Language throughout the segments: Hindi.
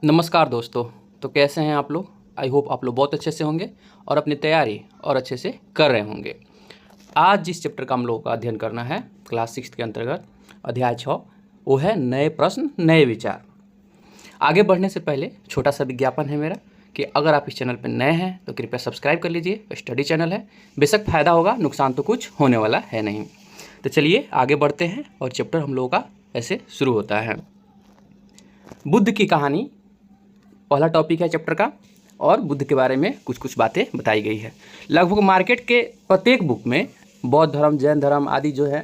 नमस्कार दोस्तों। तो कैसे हैं आप लोग? आई होप आप लोग बहुत अच्छे से होंगे और अपनी तैयारी और अच्छे से कर रहे होंगे। आज जिस चैप्टर का हम लोगों का अध्ययन करना है क्लास 6 के अंतर्गत अध्याय 6, वो है नए प्रश्न नए विचार। आगे बढ़ने से पहले छोटा सा विज्ञापन है मेरा कि अगर आप इस चैनल पर नए हैं तो कृपया सब्सक्राइब कर लीजिए। स्टडी चैनल है, बेशक फ़ायदा होगा, नुकसान तो कुछ होने वाला है नहीं। तो चलिए आगे बढ़ते हैं और चैप्टर हम लोगों का ऐसे शुरू होता है। बुद्ध की कहानी पहला टॉपिक है चैप्टर का, और बुद्ध के बारे में कुछ कुछ बातें बताई गई है। लगभग मार्केट के प्रत्येक बुक में बौद्ध धर्म, जैन धर्म आदि जो है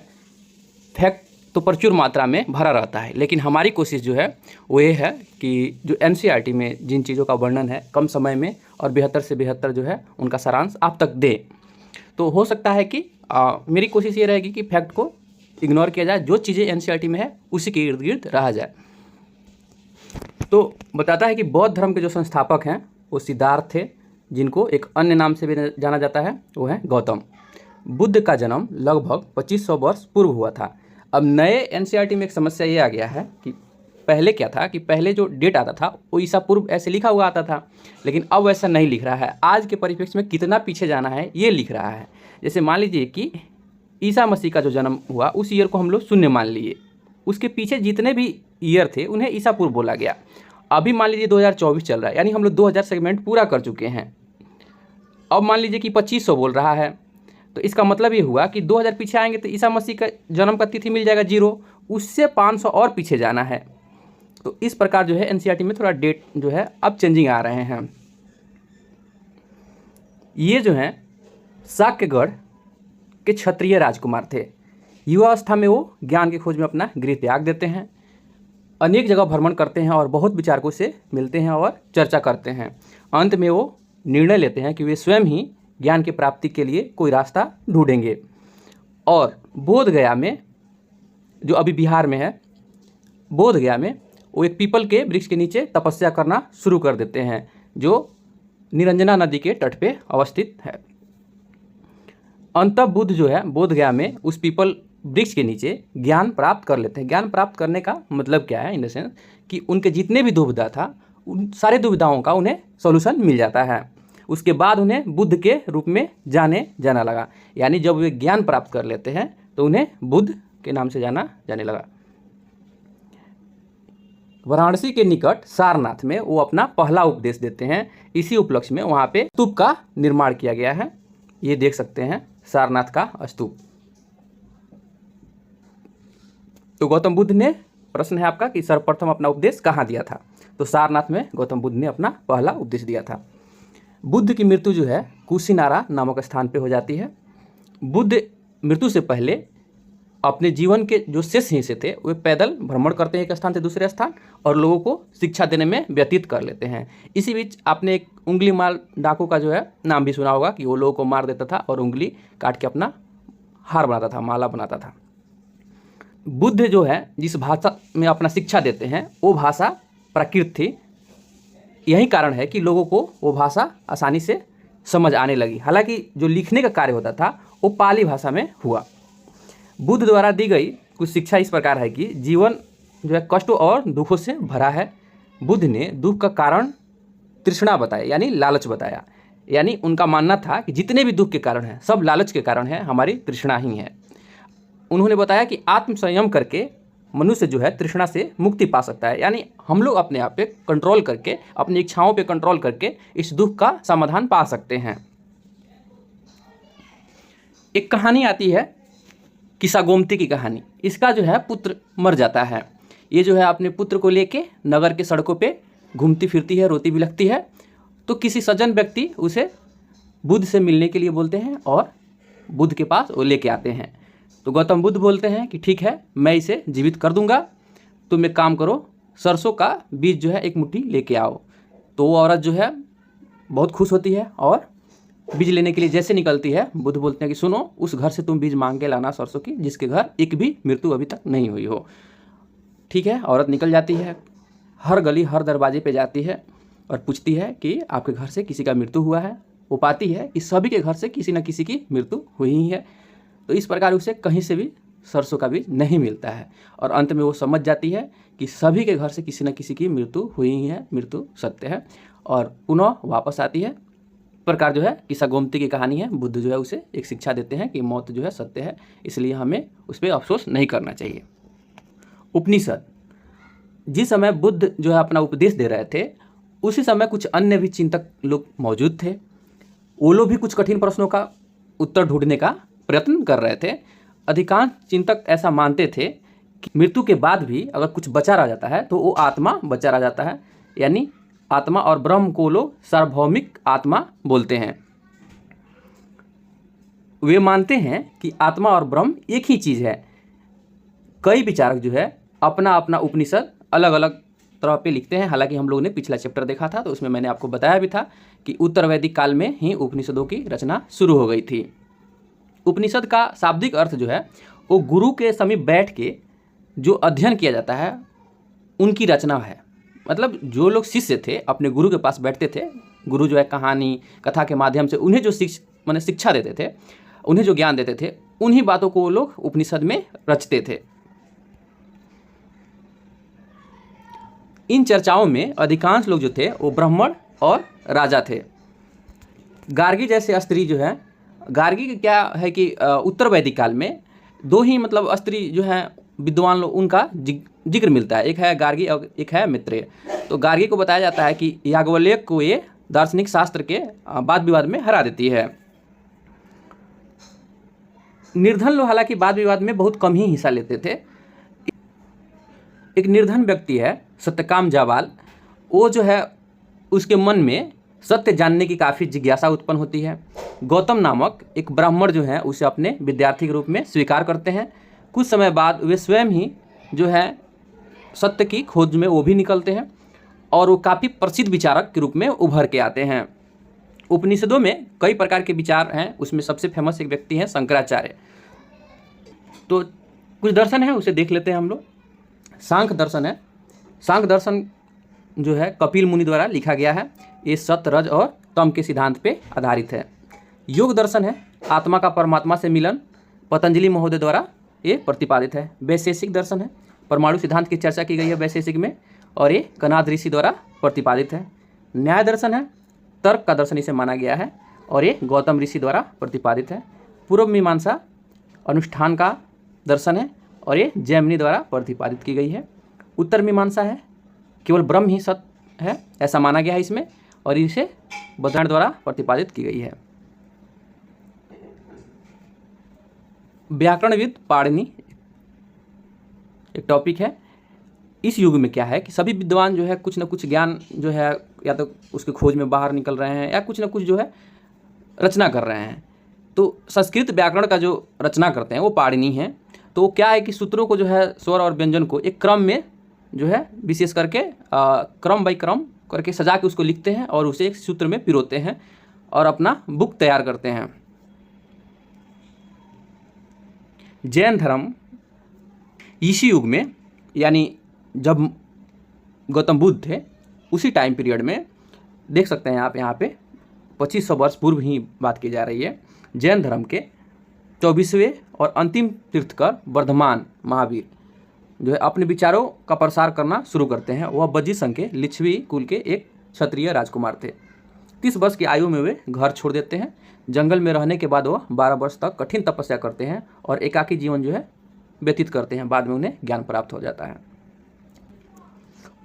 फैक्ट तो प्रचुर मात्रा में भरा रहता है, लेकिन हमारी कोशिश जो है वो ये है कि जो एनसीईआरटी में जिन चीज़ों का वर्णन है कम समय में और बेहतर से बेहतर जो है उनका सारांश आप तक दे। तो हो सकता है कि मेरी कोशिश ये रहेगी कि फैक्ट को इग्नोर किया जाए, जो चीज़ें एनसीईआरटी में है उसी के इर्द गिर्द रहा जाए। तो बताता है कि बौद्ध धर्म के जो संस्थापक हैं वो सिद्धार्थ थे, जिनको एक अन्य नाम से भी जाना जाता है, वो है गौतम। बुद्ध का जन्म लगभग 2500 वर्ष पूर्व हुआ था। अब नए एनसीईआरटी में एक समस्या ये आ गया है कि पहले क्या था कि पहले जो डेट आता था वो ईसा पूर्व ऐसे लिखा हुआ आता था, लेकिन अब वैसा नहीं लिख रहा है। आज के परिप्रेक्ष्य में कितना पीछे जाना है ये लिख रहा है। जैसे मान लीजिए कि ईसा मसीह का जो जन्म हुआ उस ईयर को हम लोग शून्य मान लिए, उसके पीछे जितने भी ईयर थे उन्हें ईसा पूर्व बोला गया। अभी मान लीजिए 2024 चल रहा है, यानी हम लोग 2000 सेगमेंट पूरा कर चुके हैं। अब मान लीजिए कि 2500 बोल रहा है, तो इसका मतलब ये हुआ कि 2000 पीछे आएंगे तो ईसा मसीह का जन्म का तिथि मिल जाएगा 0, उससे 500 और पीछे जाना है। तो इस प्रकार जो है एनसीईआरटी में थोड़ा डेट जो है अब चेंजिंग आ रहे हैं। ये जो हैं शाक्यगढ़ के क्षत्रिय राजकुमार थे। युवावस्था में वो ज्ञान की खोज में अपना गृह त्याग देते हैं, अनेक जगह भ्रमण करते हैं और बहुत विचारकों से मिलते हैं और चर्चा करते हैं। अंत में वो निर्णय लेते हैं कि वे स्वयं ही ज्ञान की प्राप्ति के लिए कोई रास्ता ढूंढेंगे, और बोध गया में, जो अभी बिहार में है, बोध गया में वो एक पीपल के वृक्ष के नीचे तपस्या करना शुरू कर देते हैं, जो निरंजना नदी के तट पे अवस्थित है। अंततः बुद्ध जो है बोध गया में उस पीपल वृक्ष के नीचे ज्ञान प्राप्त कर लेते हैं। ज्ञान प्राप्त करने का मतलब क्या है, इन द सेंस कि उनके जितने भी दुविधा था उन सारी दुविधाओं का उन्हें सॉल्यूशन मिल जाता है। उसके बाद उन्हें बुद्ध के रूप में जाना लगा, यानी जब वे ज्ञान प्राप्त कर लेते हैं तो उन्हें बुद्ध के नाम से जाना जाने लगा। वाराणसी के निकट सारनाथ में वो अपना पहला उपदेश देते हैं। इसी उपलक्ष्य में वहाँ पे स्तूप का निर्माण किया गया है। ये देख सकते हैं सारनाथ का स्तूप। तो गौतम बुद्ध ने, प्रश्न है आपका कि सर्वप्रथम अपना उपदेश कहाँ दिया था, तो सारनाथ में गौतम बुद्ध ने अपना पहला उपदेश दिया था। बुद्ध की मृत्यु जो है कुशीनारा नामक स्थान पे हो जाती है। बुद्ध मृत्यु से पहले अपने जीवन के जो शेष हिस्से थे वे पैदल भ्रमण करते हैं एक स्थान से दूसरे स्थान, और लोगों को शिक्षा देने में व्यतीत कर लेते हैं। इसी बीच आपने एक उंगली मार डाकू का जो है नाम भी सुना होगा कि वो लोगों को मार देता था और उंगली काट के अपना हार बनाता था, माला बनाता था। बुद्ध जो है जिस भाषा में अपना शिक्षा देते हैं वो भाषा प्राकृत थी। यही कारण है कि लोगों को वो भाषा आसानी से समझ आने लगी। हालांकि जो लिखने का कार्य होता था वो पाली भाषा में हुआ। बुद्ध द्वारा दी गई कुछ शिक्षा इस प्रकार है कि जीवन जो है कष्टों और दुखों से भरा है। बुद्ध ने दुख का कारण तृष्णा बताया, यानी लालच बताया। यानी उनका मानना था कि जितने भी दुख के कारण हैं सब लालच के कारण है, हमारी तृष्णा ही है। उन्होंने बताया कि आत्म संयम करके मनुष्य जो है तृष्णा से मुक्ति पा सकता है, यानी हम लोग अपने आप पे कंट्रोल करके, अपनी इच्छाओं पे कंट्रोल करके इस दुख का समाधान पा सकते हैं। एक कहानी आती है किस्सा गोमती की कहानी। इसका जो है पुत्र मर जाता है। ये जो है अपने पुत्र को लेके नगर के सड़कों पे घूमती फिरती है, रोती बिलखती है। तो किसी सज्जन व्यक्ति उसे बुद्ध से मिलने के लिए बोलते हैं और बुद्ध के पास वो लेके आते हैं। तो गौतम बुद्ध बोलते हैं कि ठीक है, मैं इसे जीवित कर दूंगा, तुम एक काम करो, सरसों का बीज जो है एक मुट्ठी लेके आओ। तो वो औरत जो है बहुत खुश होती है और बीज लेने के लिए जैसे निकलती है, बुद्ध बोलते हैं कि सुनो, उस घर से तुम बीज मांग के लाना सरसों की, जिसके घर एक भी मृत्यु अभी तक नहीं हुई हो। ठीक है, औरत निकल जाती है, हर गली हर दरवाजे पे जाती है और पूछती है कि आपके घर से किसी का मृत्यु हुआ है। वो पाती है कि सभी के घर से किसी न किसी की मृत्यु हुई ही है। तो इस प्रकार उसे कहीं से भी सरसों का बीज नहीं मिलता है। और अंत में वो समझ जाती है कि सभी के घर से किसी न किसी की मृत्यु हुई ही है, मृत्यु सत्य है, और पुनः वापस आती है। प्रकार जो है किस्सा गोमती की कहानी है। बुद्ध जो है उसे एक शिक्षा देते हैं कि मौत जो है सत्य है, इसलिए हमें उस पर अफसोस नहीं करना चाहिए। उपनिषद, जिस समय बुद्ध जो है अपना उपदेश दे रहे थे, उसी समय कुछ अन्य भी चिंतक लोग मौजूद थे। वो लोग भी कुछ कठिन प्रश्नों का उत्तर ढूंढने का प्रयत्न कर रहे थे। अधिकांश चिंतक ऐसा मानते थे कि मृत्यु के बाद भी अगर कुछ बचा रह जाता है तो वो आत्मा बचा रह जाता है, यानी आत्मा और ब्रह्म को लोग सार्वभौमिक आत्मा बोलते हैं। वे मानते हैं कि आत्मा और ब्रह्म एक ही चीज़ है। कई विचारक जो है अपना अपना उपनिषद अलग अलग तरह पे लिखते हैं। हालांकि हम लोगों ने पिछला चैप्टर देखा था तो उसमें मैंने आपको बताया भी था कि उत्तर वैदिक काल में ही उपनिषदों की रचना शुरू हो गई थी। उपनिषद का शाब्दिक अर्थ जो है वो गुरु के समीप बैठ के जो अध्ययन किया जाता है उनकी रचना है। मतलब जो लोग शिष्य थे अपने गुरु के पास बैठते थे, गुरु जो है कहानी कथा के माध्यम से उन्हें जो शिक्षा देते थे, उन्हें जो ज्ञान देते थे, उन्हीं बातों को वो लोग उपनिषद में रचते थे। इन चर्चाओं में अधिकांश लोग जो थे वो ब्राह्मण और राजा थे। गार्गी जैसे स्त्री जो है, गार्गी क्या है कि उत्तर वैदिक काल में दो ही मतलब स्त्री जो है विद्वान लोग उनका जिक्र मिलता है, एक है गार्गी और एक है मैत्रेय। तो गार्गी को बताया जाता है कि याज्ञवल्क्य को ये दार्शनिक शास्त्र के वाद विवाद में हरा देती है। निर्धन लोग हालांकि वाद विवाद में बहुत कम ही हिस्सा लेते थे। एक निर्धन व्यक्ति है सत्यकाम जाबाल, वो जो है उसके मन में सत्य जानने की काफ़ी जिज्ञासा उत्पन्न होती है। गौतम नामक एक ब्राह्मण जो है उसे अपने विद्यार्थी के रूप में स्वीकार करते हैं। कुछ समय बाद वे स्वयं ही जो है सत्य की खोज में वो भी निकलते हैं और वो काफ़ी प्रसिद्ध विचारक के रूप में उभर के आते हैं। उपनिषदों में कई प्रकार के विचार हैं, उसमें सबसे फेमस एक व्यक्ति हैं शंकराचार्य। तो कुछ दर्शन है उसे देख लेते हैं हम लोग। सांख्य दर्शन है। सांख्य दर्शन जो है कपिल मुनि द्वारा लिखा गया है। ये सत्य, रज और तम के सिद्धांत पे आधारित है। योग दर्शन है, आत्मा का परमात्मा से मिलन, पतंजलि महोदय द्वारा ये प्रतिपादित है। वैशेषिक दर्शन है, परमाणु सिद्धांत की चर्चा की गई है वैशेषिक में और ये कनाद ऋषि द्वारा प्रतिपादित है। न्याय दर्शन है, तर्क का दर्शन इसे माना गया है और ये गौतम ऋषि द्वारा प्रतिपादित है। पूर्व मीमांसा अनुष्ठान का दर्शन है और ये जैमिनी द्वारा प्रतिपादित की गई है। उत्तर मीमांसा है, केवल ब्रह्म ही सत्य है ऐसा माना गया है इसमें और इसे बौद्धायन द्वारा प्रतिपादित की गई है। व्याकरणविद पाणिनि एक टॉपिक है। इस युग में क्या है कि सभी विद्वान जो है कुछ न कुछ ज्ञान जो है या तो उसके खोज में बाहर निकल रहे हैं या कुछ न कुछ जो है रचना कर रहे हैं। तो संस्कृत व्याकरण का जो रचना करते हैं वो पाणिनि हैं। तो क्या है कि सूत्रों को जो है स्वर और व्यंजन को एक क्रम में जो है विशेष करके क्रम बाई क्रम करके सजा के उसको लिखते हैं और उसे एक सूत्र में पिरोते हैं और अपना बुक तैयार करते हैं। जैन धर्म इसी युग में यानी जब गौतम बुद्ध थे उसी टाइम पीरियड में देख सकते हैं आप यहाँ पे 2500 वर्ष पूर्व ही बात की जा रही है। जैन धर्म के 24वें और अंतिम तीर्थकर वर्धमान महावीर जो है अपने विचारों का प्रसार करना शुरू करते हैं। वह बज्जी संघ के लिच्छवी कुल के एक क्षत्रिय राजकुमार थे। 30 वर्ष की आयु में वे घर छोड़ देते हैं। जंगल में रहने के बाद वह 12 वर्ष तक कठिन तपस्या करते हैं और एकाकी जीवन जो है व्यतीत करते हैं। बाद में उन्हें ज्ञान प्राप्त हो जाता है।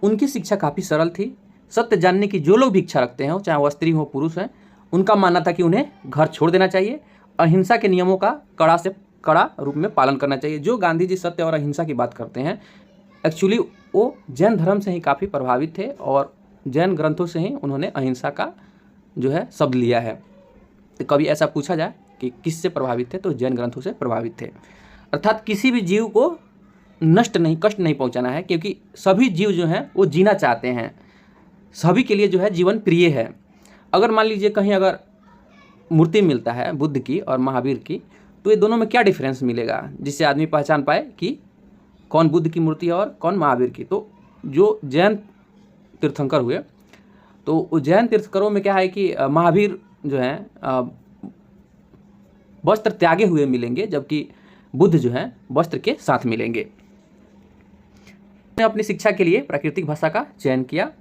उनकी शिक्षा काफ़ी सरल थी। सत्य जानने की जो लोग भी इच्छा रखते हैं, चाहे वह स्त्री हो पुरुष हैं, उनका मानना था कि उन्हें घर छोड़ देना चाहिए। अहिंसा के नियमों का कड़ा से कड़ा रूप में पालन करना चाहिए। जो गांधी जी सत्य और अहिंसा की बात करते हैं, एक्चुअली वो जैन धर्म से ही काफ़ी प्रभावित थे और जैन ग्रंथों से ही उन्होंने अहिंसा का जो है शब्द लिया है। तो कभी ऐसा पूछा जाए कि किससे प्रभावित थे, तो जैन ग्रंथों से प्रभावित थे। अर्थात किसी भी जीव को नष्ट नहीं, कष्ट नहीं पहुंचाना है, क्योंकि सभी जीव जो हैं वो जीना चाहते हैं। सभी के लिए जो है जीवन प्रिय है। अगर मान लीजिए कहीं अगर मूर्ति मिलता है बुद्ध की और महावीर की, तो ये दोनों में क्या डिफरेंस मिलेगा जिससे आदमी पहचान पाए कि कौन बुद्ध की मूर्ति है और कौन महावीर की। तो जो जैन तीर्थंकर हुए, तो जैन तीर्थंकरों में क्या है कि महावीर जो हैं वस्त्र त्यागे हुए मिलेंगे, जबकि बुद्ध जो है वस्त्र के साथ मिलेंगे। उन्होंने अपनी शिक्षा के लिए प्राकृतिक भाषा का चयन किया।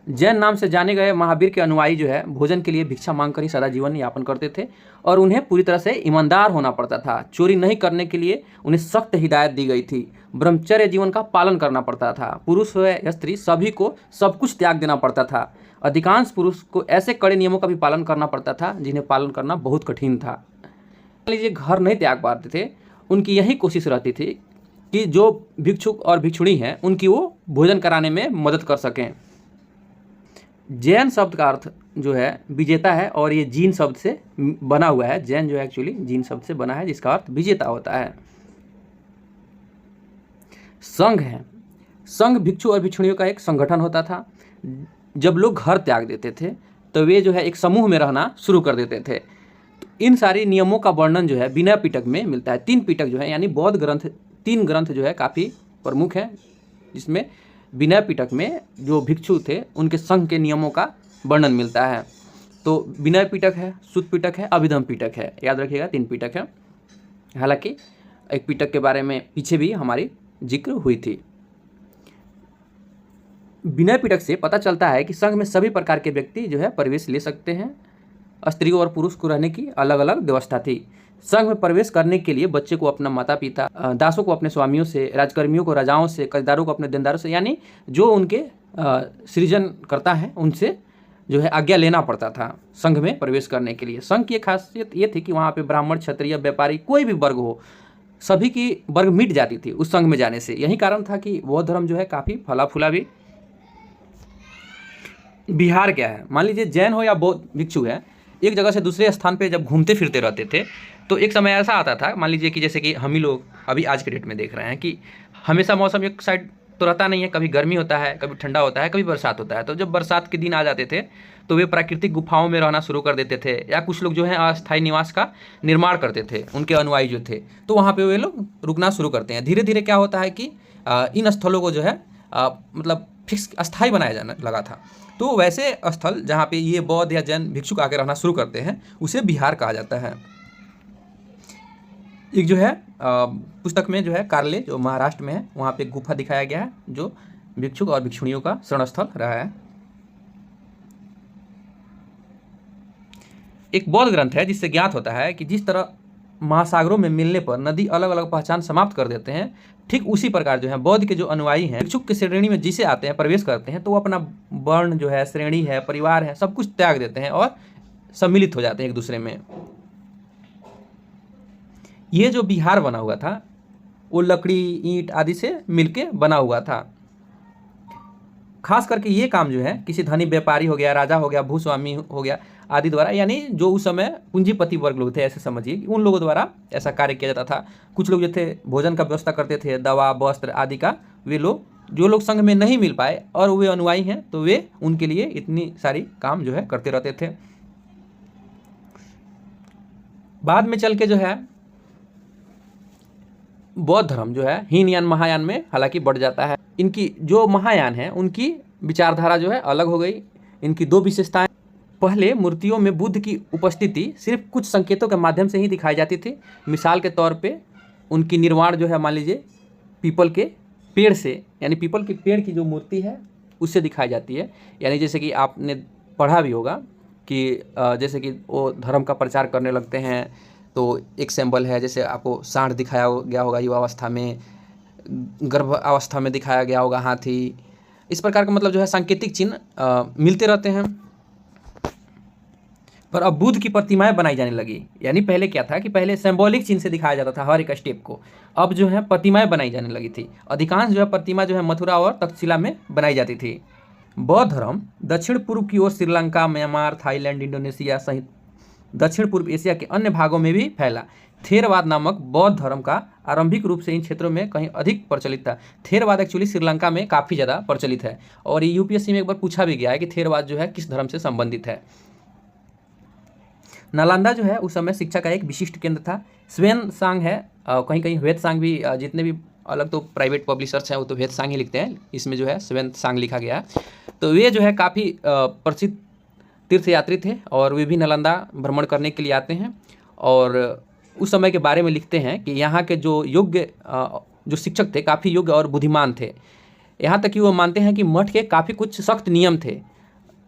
जैन नाम से जाने गए महावीर के अनुयायी जो है भोजन के लिए भिक्षा मांगकर ही सादा जीवन यापन करते थे और उन्हें पूरी तरह से ईमानदार होना पड़ता था। चोरी नहीं करने के लिए उन्हें सख्त हिदायत दी गई थी। ब्रह्मचर्य जीवन का पालन करना पड़ता था। पुरुष हो या स्त्री सभी को सब कुछ त्याग देना पड़ता था। अधिकांश पुरुष को ऐसे कड़े नियमों का भी पालन करना पड़ता था जिन्हें पालन करना बहुत कठिन था। मान लीजिए घर नहीं त्याग पाते थे, उनकी यही कोशिश रहती थी कि जो भिक्षुक और भिक्षुणी हैं उनकी वो भोजन कराने में मदद कर सकें। जैन शब्द का अर्थ जो है विजेता है और ये जीन शब्द से बना हुआ है। जैन जो है एक्चुअली जीन शब्द से बना है जिसका अर्थ विजेता होता है। संघ है, संघ भिक्षु और भिक्षुणियों का एक संगठन होता था। जब लोग घर त्याग देते थे तो वे जो है एक समूह में रहना शुरू कर देते थे। तो इन सारे नियमों का वर्णन जो है विनय पिटक में मिलता है। 3 पिटक जो है यानी बौद्ध ग्रंथ, 3 ग्रंथ जो है काफ़ी प्रमुख हैं, जिसमें विनय पिटक में जो भिक्षु थे उनके संघ के नियमों का वर्णन मिलता है। तो विनय पिटक है, सुत्त पिटक है, अभिधम पिटक है, याद रखिएगा 3 पिटक है। हालांकि एक पिटक के बारे में पीछे भी हमारी जिक्र हुई थी। विनय पिटक से पता चलता है कि संघ में सभी प्रकार के व्यक्ति जो है प्रवेश ले सकते हैं। स्त्रियों और पुरुष को रहने की अलग अलग व्यवस्था थी। संघ में प्रवेश करने के लिए बच्चे को अपना माता पिता, दासों को अपने स्वामियों से, राजकर्मियों को राजाओं से, कर्जदारों को अपने देनदारों से, यानी जो उनके सृजन करता है उनसे जो है आज्ञा लेना पड़ता था संघ में प्रवेश करने के लिए। संघ की एक खासियत ये थी कि वहाँ पे ब्राह्मण, क्षत्रिय, व्यापारी, कोई भी वर्ग हो, सभी की वर्ग मिट जाती थी उस संघ में जाने से। यही कारण था कि बौद्ध धर्म जो है काफ़ी फला फूला भी। बिहार क्या है, मान लीजिए जैन हो या बौद्ध भिक्षु है, एक जगह से दूसरे स्थान पे जब घूमते फिरते रहते थे तो एक समय ऐसा आता था, मान लीजिए कि जैसे कि हम ही लोग अभी आज के डेट में देख रहे हैं कि हमेशा मौसम एक साइड तो रहता नहीं है, कभी गर्मी होता है, कभी ठंडा होता है, कभी बरसात होता है। तो जब बरसात के दिन आ जाते थे तो वे प्राकृतिक गुफाओं में रहना शुरू कर देते थे, या कुछ लोग जो है अस्थायी निवास का निर्माण करते थे, उनके अनुयायी जो थे, तो वहाँ पे वे लोग रुकना शुरू करते हैं। धीरे धीरे क्या होता है कि इन स्थलों को जो है मतलब फिक्स अस्थायी बनाया जाने लगा था। तो वैसे स्थल जहाँ पे ये बौद्ध या जैन भिक्षुक आके रहना शुरू करते हैं उसे बिहार कहा जाता है। एक जो है पुस्तक में जो है कार्ले जो महाराष्ट्र में है, वहाँ पे गुफा दिखाया गया है जो भिक्षुक और भिक्षुणियों का शरण स्थल रहा है। एक बौद्ध ग्रंथ है जिससे ज्ञात होता है कि जिस तरह महासागरों में मिलने पर नदी अलग अलग पहचान समाप्त कर देते हैं, ठीक उसी प्रकार जो है बौद्ध के जो अनुयायी हैं भिक्षुक की श्रेणी में जिसे आते हैं, प्रवेश करते हैं, तो वो अपना वर्ण जो है, श्रेणी है, परिवार है, सब कुछ त्याग देते हैं और सम्मिलित हो जाते हैं एक दूसरे में। ये जो बिहार बना हुआ था वो लकड़ी, ईंट आदि से मिलके बना हुआ था। खास करके ये काम जो है किसी धनी व्यापारी हो गया, राजा हो गया, भूस्वामी हो गया आदि द्वारा, यानी जो उस समय पूंजीपति वर्ग लोग थे, ऐसे समझिए कि उन लोगों द्वारा ऐसा कार्य किया जाता था। कुछ लोग जो थे भोजन का व्यवस्था करते थे, दवा, वस्त्र आदि का। वे लोग जो लोग संघ में नहीं मिल पाए और वे अनुयायी हैं तो वे उनके लिए इतनी सारी काम जो है करते रहते थे। बाद में चल के जो है बौद्ध धर्म जो है हीनयान महायान में हालांकि बढ़ जाता है। इनकी जो महायान है उनकी विचारधारा जो है अलग हो गई। इनकी 2 विशेषताएं, पहले मूर्तियों में बुद्ध की उपस्थिति सिर्फ कुछ संकेतों के माध्यम से ही दिखाई जाती थी। मिसाल के तौर पे उनकी निर्माण जो है मान लीजिए पीपल के पेड़ से, यानी पीपल के पेड़ की जो मूर्ति है उससे दिखाई जाती है। यानी जैसे कि आपने पढ़ा भी होगा कि जैसे कि वो धर्म का प्रचार करने लगते हैं तो एक सिंबल है, जैसे आपको सांड दिखाया गया होगा युवावस्था में, गर्भ अवस्था में दिखाया गया होगा हाथी। इस प्रकार का मतलब जो है सांकेतिक चिन्ह मिलते रहते हैं। पर अब बुद्ध की प्रतिमाएं बनाई जाने लगी। यानी पहले क्या था कि पहले सिंबॉलिक चिन्ह से दिखाया जाता था हर एक स्टेप को, अब जो है प्रतिमाएं बनाई जाने लगी थी। अधिकांश जो है प्रतिमा जो है मथुरा और तक्षशिला में बनाई जाती थी। बौद्ध धर्म दक्षिण पूर्व की ओर श्रीलंका, म्यांमार, थाईलैंड, इंडोनेशिया सहित दक्षिण पूर्व एशिया के अन्य भागों में भी फैला। थेरवाद नामक बौद्ध धर्म का आरंभिक रूप से इन क्षेत्रों में कहीं अधिक प्रचलित था। थेरवाद एक्चुअली श्रीलंका में काफ़ी ज़्यादा प्रचलित है और ये यूपीएससी में एक बार पूछा भी गया है कि थेरवाद जो है किस धर्म से संबंधित है। नालंदा जो है उस समय शिक्षा का एक विशिष्ट केंद्र था। ह्वेनसांग है, कहीं कहीं ह्वेनसांग भी, जितने भी अलग तो प्राइवेट पब्लिशर्स हैं वो तो ह्वेनसांग ही लिखते हैं, इसमें जो है ह्वेनसांग लिखा गया है। तो वे जो है काफ़ी प्रसिद्ध तीर्थयात्री थे और वे भी नालंदा भ्रमण करने के लिए आते हैं और उस समय के बारे में लिखते हैं कि यहाँ के जो योग्य जो शिक्षक थे काफ़ी योग्य और बुद्धिमान थे। यहाँ तक कि वो मानते हैं कि मठ के काफ़ी कुछ सख्त नियम थे।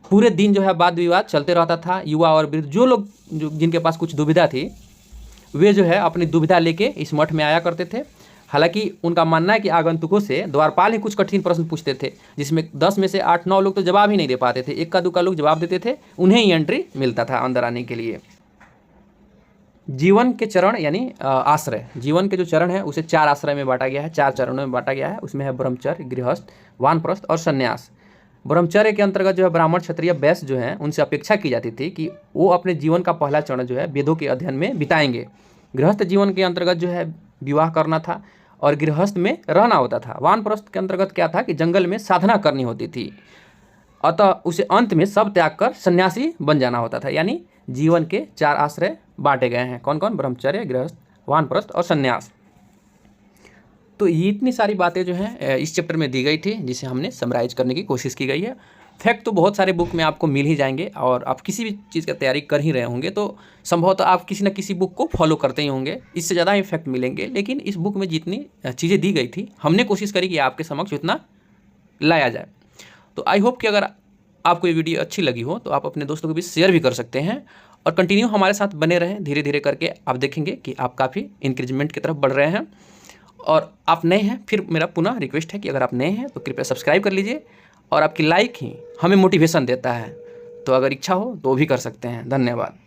पूरे दिन जो है वाद विवाद चलते रहता था। युवा और वृद्ध जो लोग जिनके पास कुछ दुविधा थी वे जो है अपनी दुविधा लेके इस मठ में आया करते थे। हालांकि उनका मानना है कि आगंतुकों से द्वारपाल ही कुछ कठिन प्रश्न पूछते थे, जिसमें 10 में से 8-9 लोग तो जवाब ही नहीं दे पाते थे। इक्का दुक्का लोग जवाब देते थे, उन्हें ही एंट्री मिलता था अंदर आने के लिए। जीवन के चरण यानी आश्रय, जीवन के जो चरण है उसे 4 आश्रय में बांटा गया है, 4 चरणों में बांटा गया है। उसमें है ब्रह्मचर्य, गृहस्थ, वानप्रस्थ और संन्यास। ब्रह्मचर्य के अंतर्गत जो है ब्राह्मण, क्षत्रिय, वैश्य जो हैं उनसे अपेक्षा की जाती थी कि वो अपने जीवन का पहला चरण जो है वेदों के अध्ययन में बिताएंगे। गृहस्थ जीवन के अंतर्गत जो है विवाह करना था और गृहस्थ में रहना होता था। वानप्रस्थ के अंतर्गत क्या था कि जंगल में साधना करनी होती थी, अतः उसे अंत में सब त्याग कर सन्यासी बन जाना होता था। यानी जीवन के 4 आश्रय बांटे गए हैं। कौन कौन? ब्रह्मचर्य, गृहस्थ, वानप्रस्थ और सन्यास। तो ये इतनी सारी बातें जो हैं इस चैप्टर में दी गई थी, जिसे हमने समराइज करने की कोशिश की गई है। फैक्ट तो बहुत सारे बुक में आपको मिल ही जाएंगे, और आप किसी भी चीज़ की तैयारी कर ही रहे होंगे तो संभवतः आप किसी न किसी बुक को फॉलो करते ही होंगे। इससे ज़्यादा ही फैक्ट मिलेंगे, लेकिन इस बुक में जितनी चीज़ें दी गई थी हमने कोशिश करी कि आपके समक्ष उतना लाया जाए। तो आई होप कि अगर आपको ये वीडियो अच्छी लगी हो तो आप अपने दोस्तों को भी शेयर भी कर सकते हैं, और कंटिन्यू हमारे साथ बने रहें। धीरे धीरे करके आप देखेंगे कि आप काफ़ी इंक्रीजमेंट की तरफ बढ़ रहे हैं। और आप नए हैं, फिर मेरा पुनः रिक्वेस्ट है कि अगर आप नए हैं तो कृपया सब्सक्राइब कर लीजिए, और आपकी लाइक ही हमें मोटिवेशन देता है। तो अगर इच्छा हो तो भी कर सकते हैं। धन्यवाद।